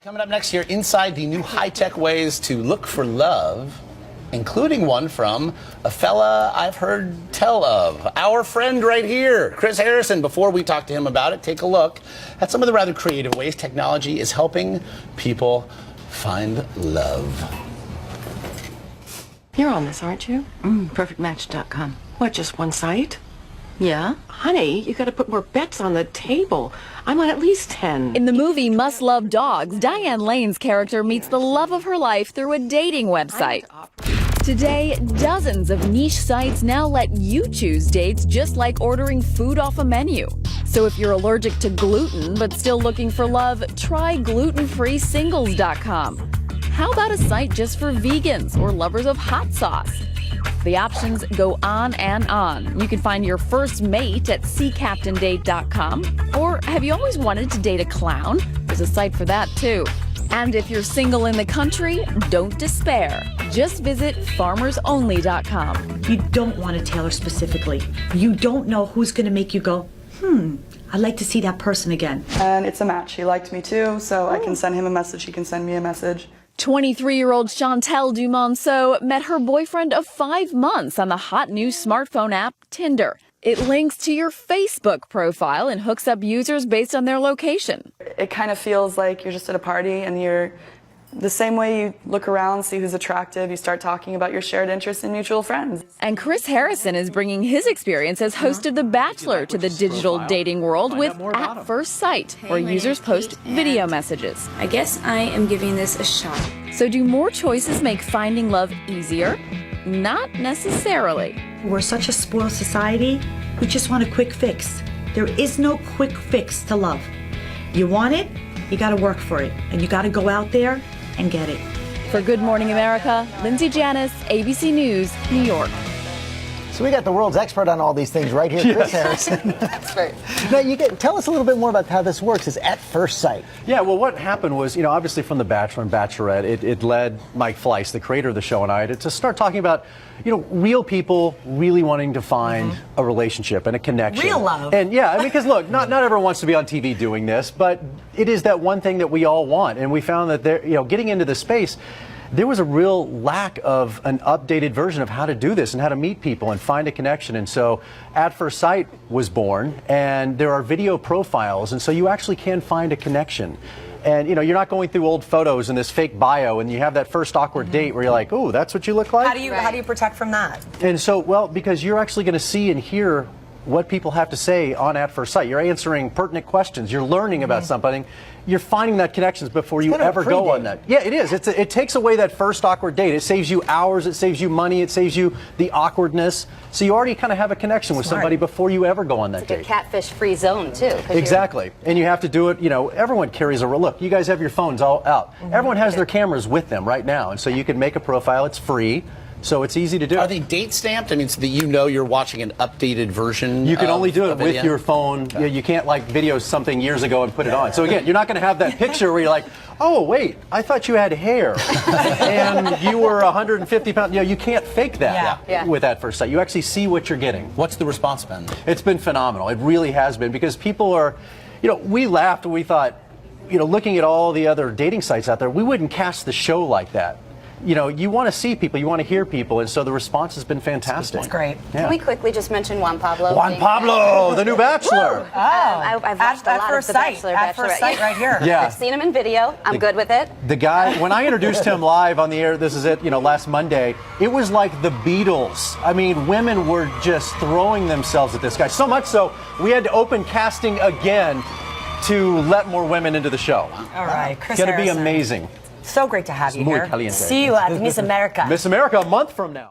Coming up next here, inside the new high-tech ways to look for love, including one from a fella I've heard tell of. Our friend right here, Chris Harrison. Before we talk to him about it, take a look at some of the rather creative ways technology is helping people find love. You're on this, aren't you? Perfectmatch.com. What, just one site? Yeah? Honey, you gotta put more bets on the table. I'm on at least 10. In the movie Must Love Dogs, Diane Lane's character meets the love of her life through a dating website. Today, dozens of niche sites now let you choose dates just like ordering food off a menu. So if you're allergic to gluten but still looking for love, try glutenfreesingles.com. How about a site just for vegans or lovers of hot sauce? The options go on and on. You can find your first mate at seacaptaindate.com. Or have you always wanted to date a clown? There's a site for that too. And if you're single in the country, don't despair. Just visit farmersonly.com. You don't want to tailor specifically. You don't know who's going to make you go, I'd like to see that person again. And it's a match. He liked me too, so I can send him a message, he can send me a message. 23-year-old Chantel Dumonceau met her boyfriend of 5 months on the hot new smartphone app Tinder. It links to your Facebook profile and hooks up users based on their location. It kind of feels like you're just at a party and you're the same way you look around, see who's attractive, you start talking about your shared interests and mutual friends. And Chris Harrison is bringing his experience as host of The Bachelor to the digital dating world with At First Sight, where users post video messages. I guess I am giving this a shot. So do more choices make finding love easier? Not necessarily. We're such a spoiled society, we just want a quick fix. There is no quick fix to love. You want it, you gotta work for it, and you gotta go out there and get it. For Good Morning America, Lindsay Janis, ABC News, New York. So we got the world's expert on all these things right here, Chris Harrison. That's right. Now, tell us a little bit more about how this works. It's At First Sight. Yeah, well, what happened was, obviously from The Bachelor and Bachelorette, it led Mike Fleiss, the creator of the show, and I to start talking about, real people really wanting to find a relationship and a connection. Real love. And yeah, because look, not everyone wants to be on TV doing this, but it is that one thing that we all want. And we found that getting into the space, there was a real lack of an updated version of how to do this and how to meet people and find a connection. And so At First Sight was born, and there are video profiles, and so you actually can find a connection. And you're not going through old photos and this fake bio, and you have that first awkward date where you're like, "Oh, that's what you look like." How do you protect from that? And so, well, because you're actually going to see and hear what people have to say on At First Sight. You're answering pertinent questions. You're learning about something. You're finding that connections before you ever go on that. Yeah, it is. It takes away that first awkward date. It saves you hours. It saves you money. It saves you the awkwardness. So you already kind of have a connection with somebody before you ever go on that date. It's a catfish-free zone, too. Exactly. And you have to do it, everyone carries a look. You guys have your phones all out. Everyone has their cameras with them right now. And so you can make a profile. It's free. So it's easy to do. Are they date stamped? I mean, so that you're watching an updated version. You can only do it with video? your phone. Okay. You can't video something years ago and put it on. So again, you're not going to have that picture where you're like, "Oh wait, I thought you had hair and you were 150 pounds." You can't fake that with At First Sight. You actually see what you're getting. What's the response been? It's been phenomenal. It really has been, because people are, we laughed and we thought, looking at all the other dating sites out there, we wouldn't cast the show like that. You want to see people, you want to hear people, and so the response has been fantastic. That's great. Yeah. Can we quickly just mention Juan Pablo? Juan Pablo, the new Bachelor. I've watched a lot of The Bachelor, At First Sight right here. Yeah. I've seen him in video. I'm good with it. The guy, when I introduced him live on the air, this is it, last Monday, it was like the Beatles. I mean, women were just throwing themselves at this guy. So much so, we had to open casting again to let more women into the show. All right, Chris It's going to be Harrison. amazing. So great to have you Muy here. caliente. See you at Miss America. Miss America a month from now.